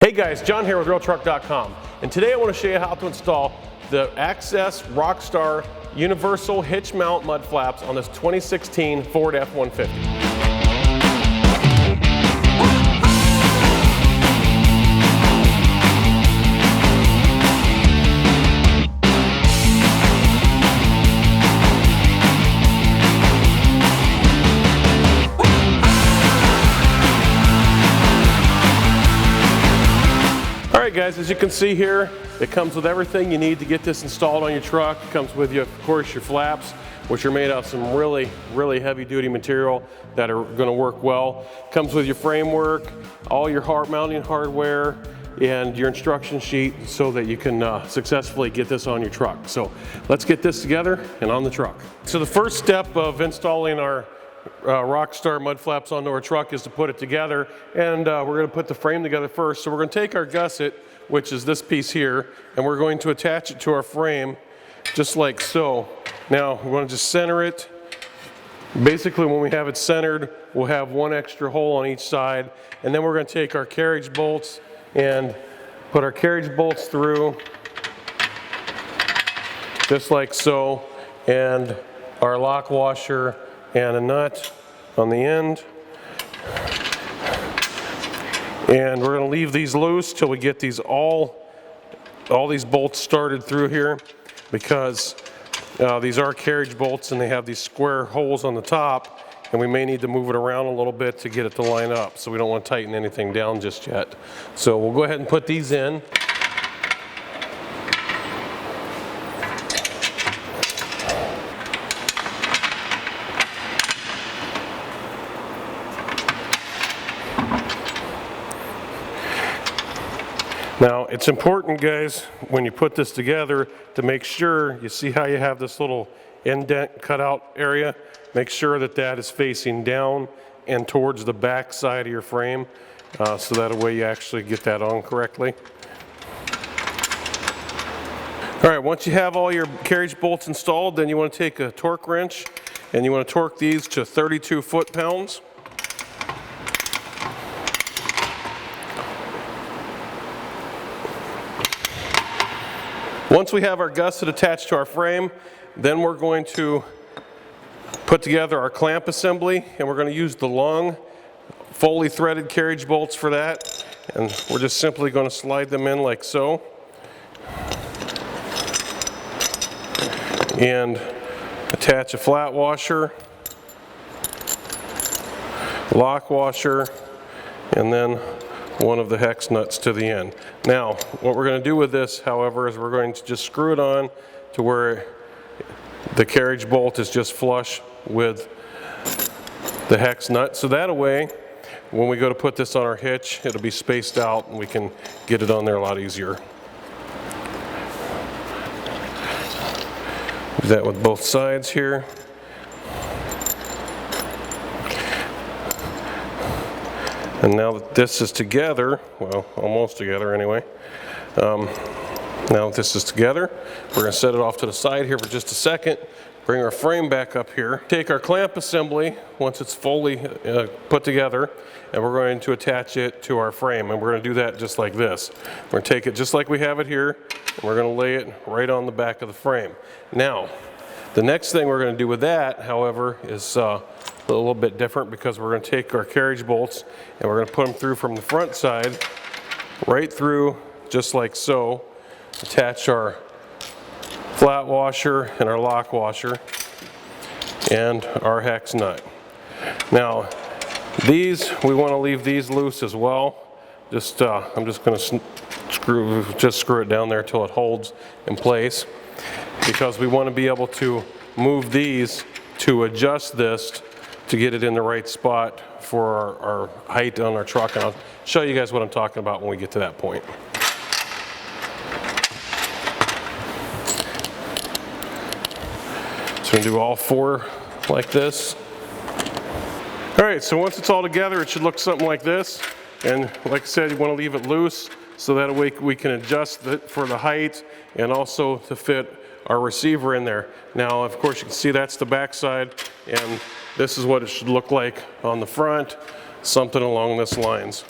Hey guys, John here with RealTruck.com, and today I want to show you how to install the Access RockStar Universal Hitch Mount Mud Flaps on this 2016 Ford F-150. Alright guys, as you can see here, it comes with everything you need to get this installed on your truck. It comes with you, of course, your flaps, which are made out of some really heavy duty material that are going to work well. It comes with your framework, all your mounting hardware, and your instruction sheet so that you can successfully get this on your truck. So let's get this together and on the truck. So the first step of installing our RockStar mud flaps onto our truck is to put it together, and we're going to put the frame together first. So we're going to take our gusset, which is this piece here, and we're going to attach it to our frame just like so. Now we want to just center it. Basically when we have it centered, we'll have one extra hole on each side, and then we're going to take our carriage bolts and put our carriage bolts through just like so, and our lock washer and a nut on the end. And we're going to leave these loose till we get these all these bolts started through here, because these are carriage bolts and they have these square holes on the top, and we may need to move it around a little bit to get it to line up, so we don't want to tighten anything down just yet. So we'll go ahead and put these in. Now, it's important, guys, when you put this together to make sure, you see how you have this little indent cutout area? Make sure that that is facing down and towards the back side of your frame, so that way you actually get that on correctly. All right, once you have all your carriage bolts installed, then you want to take a torque wrench and you want to torque these to 32 foot-pounds. Once we have our gusset attached to our frame, then we're going to put together our clamp assembly, and we're going to use the long, fully threaded carriage bolts for that. And we're just simply going to slide them in like so. And attach a flat washer, lock washer, and then one of the hex nuts to the end. Now, what we're going to do with this, however, is we're going to just screw it on to where the carriage bolt is just flush with the hex nut. So that way, when we go to put this on our hitch, it'll be spaced out and we can get it on there a lot easier. Do that with both sides here. And now that this is together, well, almost together anyway, now that this is together, we're going to set it off to the side here for just a second, bring our frame back up here, take our clamp assembly once it's fully put together, and we're going to attach it to our frame, and we're going to do that just like this. We're going to take it just like we have it here, and we're going to lay it right on the back of the frame. Now, the next thing we're going to do with that, however, is a little bit different, because we're going to take our carriage bolts and we're going to put them through from the front side, right through just like so, attach our flat washer and our lock washer and our hex nut. Now these, we want to leave these loose as well. I'm just going to screw it down there till it holds in place, because we want to be able to move these to adjust this to get it in the right spot for our height on our truck. And I'll show you guys what I'm talking about when we get to that point. So we're going to do all four like this. All right, so once it's all together, it should look something like this. And like I said, you want to leave it loose so that way we can adjust it for the height and also to fit our receiver in there. Now, of course, you can see that's the back side, and this is what it should look like on the front, something along this lines.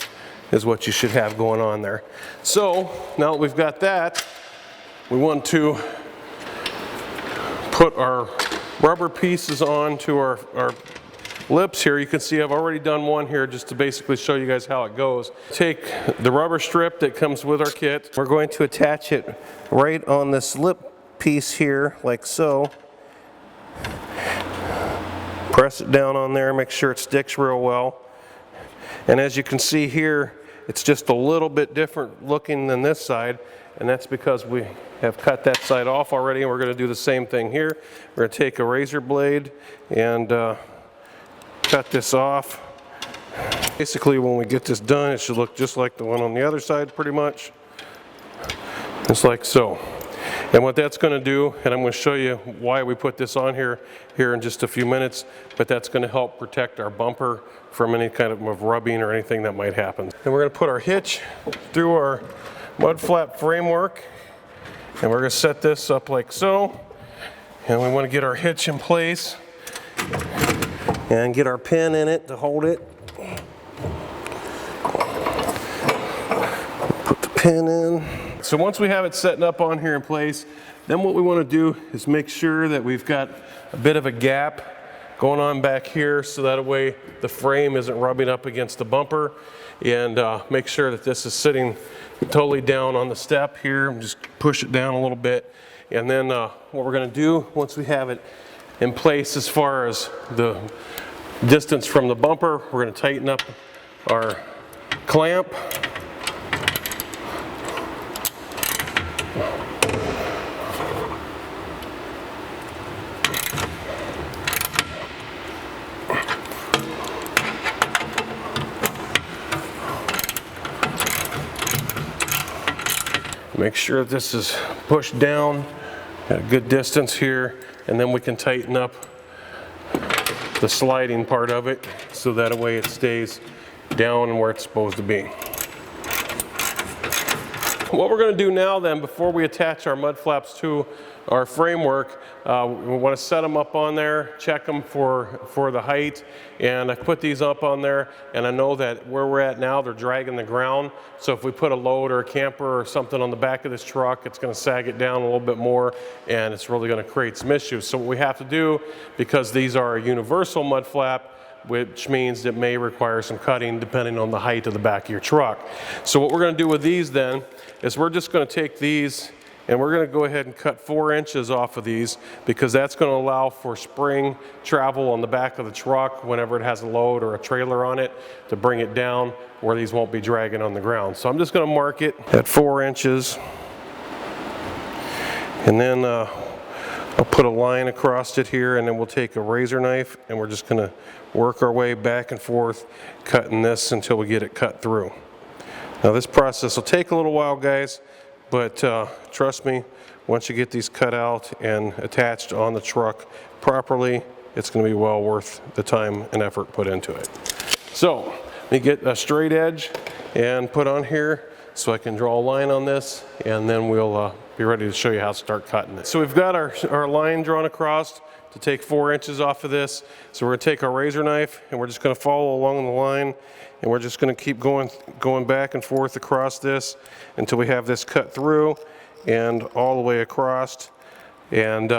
is what you should have going on there. So now that we've got that, we want to put our rubber pieces onto our lips here. You can see I've already done one here just to basically show you guys how it goes. Take the rubber strip that comes with our kit. We're going to attach it right on this lip piece here, like so. Press it down on there, make sure it sticks real well. And as you can see here, it's just a little bit different looking than this side, and that's because we have cut that side off already, and we're going to do the same thing here. We're going to take a razor blade and cut this off. Basically, when we get this done, it should look just like the one on the other side pretty much. Just like so. And what that's going to do, and I'm going to show you why we put this on here in just a few minutes, but that's going to help protect our bumper from any kind of rubbing or anything that might happen. And we're going to put our hitch through our mud flap framework, and we're going to set this up like so. And we want to get our hitch in place and get our pin in it to hold it. Put the pin in. So once we have it setting up on here in place, then what we want to do is make sure that we've got a bit of a gap going on back here, so that way the frame isn't rubbing up against the bumper, and make sure that this is sitting totally down on the step here. Just push it down a little bit, and then what we're going to do once we have it in place as far as the distance from the bumper, we're going to tighten up our clamp. Make sure this is pushed down at a good distance here, and then we can tighten up the sliding part of it so that way it stays down where it's supposed to be. What we're going to do now then, before we attach our mud flaps to our framework, we want to set them up on there, check them for the height, and I put these up on there, and I know that where we're at now, they're dragging the ground, so if we put a load or a camper or something on the back of this truck, it's going to sag it down a little bit more, and it's really going to create some issues. So what we have to do, because these are a universal mud flap, which means it may require some cutting depending on the height of the back of your truck. So what we're going to do with these then is we're just going to take these and we're going to go ahead and cut 4 inches off of these, because that's going to allow for spring travel on the back of the truck whenever it has a load or a trailer on it, to bring it down where these won't be dragging on the ground. So I'm just going to mark it at 4 inches, and then I'll put a line across it here, and then we'll take a razor knife and we're just going to work our way back and forth cutting this until we get it cut through. Now this process will take a little while, guys, but trust me, once you get these cut out and attached on the truck properly, it's going to be well worth the time and effort put into it. So let me get a straight edge and put on here so I can draw a line on this, and then we'll be ready to show you how to start cutting it. So we've got our line drawn across to take 4 inches off of this. So we're going to take our razor knife and we're just going to follow along the line, and we're just going to keep going back and forth across this until we have this cut through and all the way across. And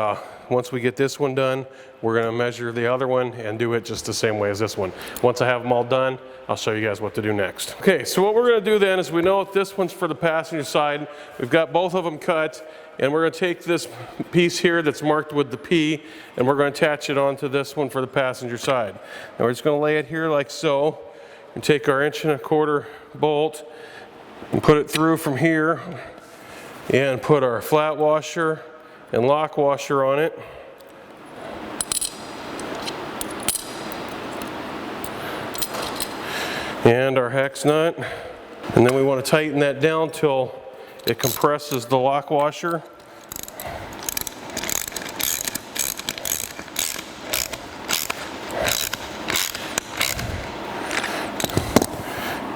once we get this one done, we're going to measure the other one and do it just the same way as this one. Once I have them all done, I'll show you guys what to do next. Okay, so what we're going to do then is, we know if this one's for the passenger side, we've got both of them cut, and we're going to take this piece here that's marked with the P, and we're going to attach it onto this one for the passenger side. And we're just going to lay it here like so, and take our 1¼ inch bolt and put it through from here, and put our flat washer and lock washer on it. And our hex nut, and then we want to tighten that down till it compresses the lock washer.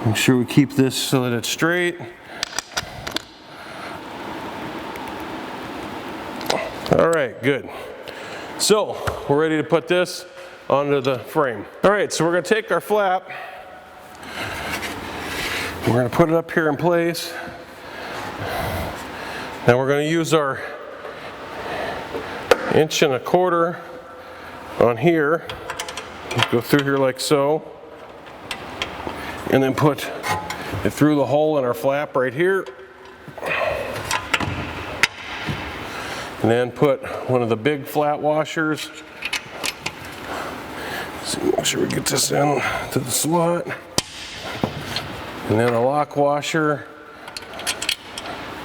Make sure we keep this so that it's straight. All right, good. So we're ready to put this onto the frame. All right, so we're going to take our flap We're going to put it up here in place. Now we're going to use our 1.25 inches on here. Go through here like so. And then put it through the hole in our flap right here. And then put one of the big flat washers. So make sure we get this in to the slot. And then a lock washer.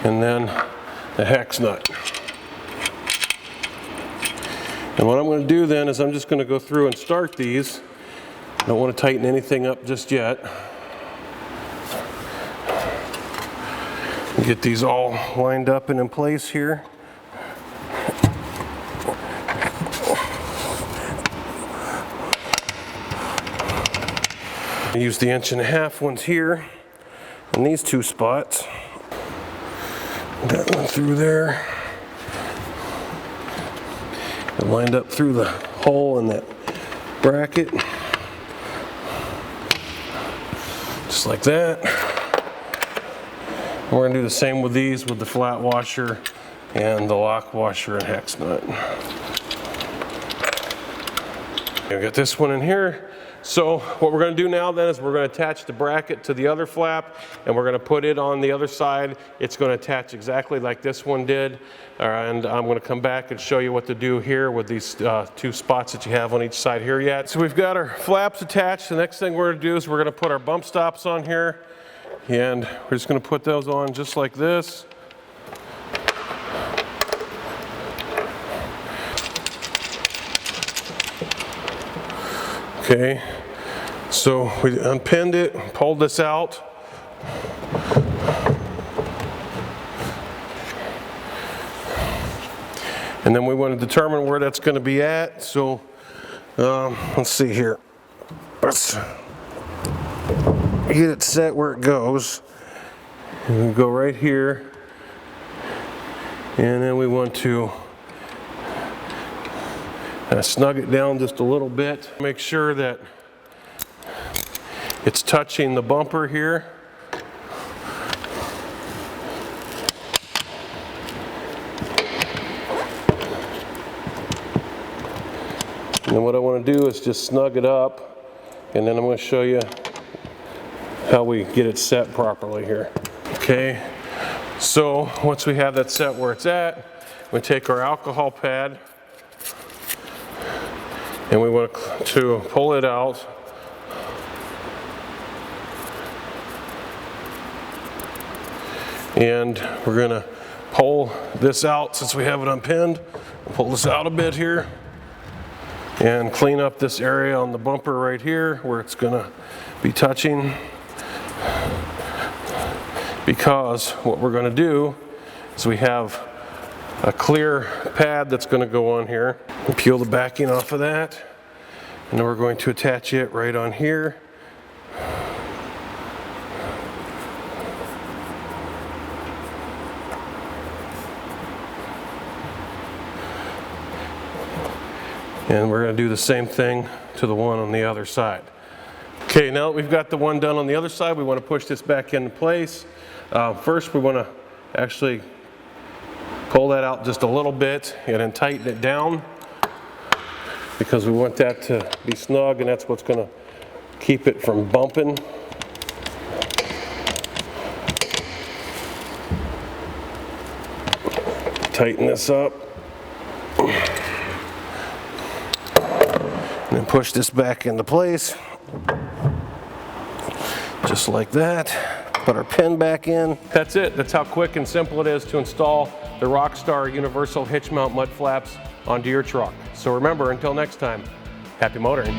And then the hex nut. And what I'm going to do then is I'm just going to go through and start these. I don't want to tighten anything up just yet. Get these all lined up and in place here. I use the 1.5 inch ones here in these 2 spots. That one through there. And lined up through the hole in that bracket. Just like that. We're going to do the same with these with the flat washer and the lock washer and hex nut. We got this one in here. So what we're going to do now then is we're going to attach the bracket to the other flap, and we're going to put it on the other side. It's going to attach exactly like this one did, and I'm going to come back and show you what to do here with these 2 spots that you have on each side here yet. So we've got our flaps attached. The next thing we're going to do is we're going to put our bump stops on here, and we're just going to put those on just like this. Okay, so we unpinned it, pulled this out. And then we want to determine where that's going to be at. So let's see here. Let's get it set where it goes. And we go right here. And then we want to snug it down just a little bit. Make sure that it's touching the bumper here. And then what I want to do is just snug it up, and then I'm going to show you how we get it set properly here. Okay, so once we have that set where it's at, we take our alcohol pad and we want to pull it out. And we're going to pull this out since we have it unpinned. Pull this out a bit here and clean up this area on the bumper right here where it's going to be touching. Because what we're going to do is we have a clear pad that's going to go on here. We'll peel the backing off of that, and then we're going to attach it right on here. And we're going to do the same thing to the one on the other side. Okay, now that we've got the one done on the other side, we want to push this back into place. First, we want to actually pull that out just a little bit and then tighten it down, because we want that to be snug, and that's what's going to keep it from bumping. Tighten this up. And then push this back into place. Just like that. Put our pin back in. That's it. That's how quick and simple it is to install the RockStar Universal Hitch Mount Mud Flaps onto your truck. So remember, until next time, happy motoring.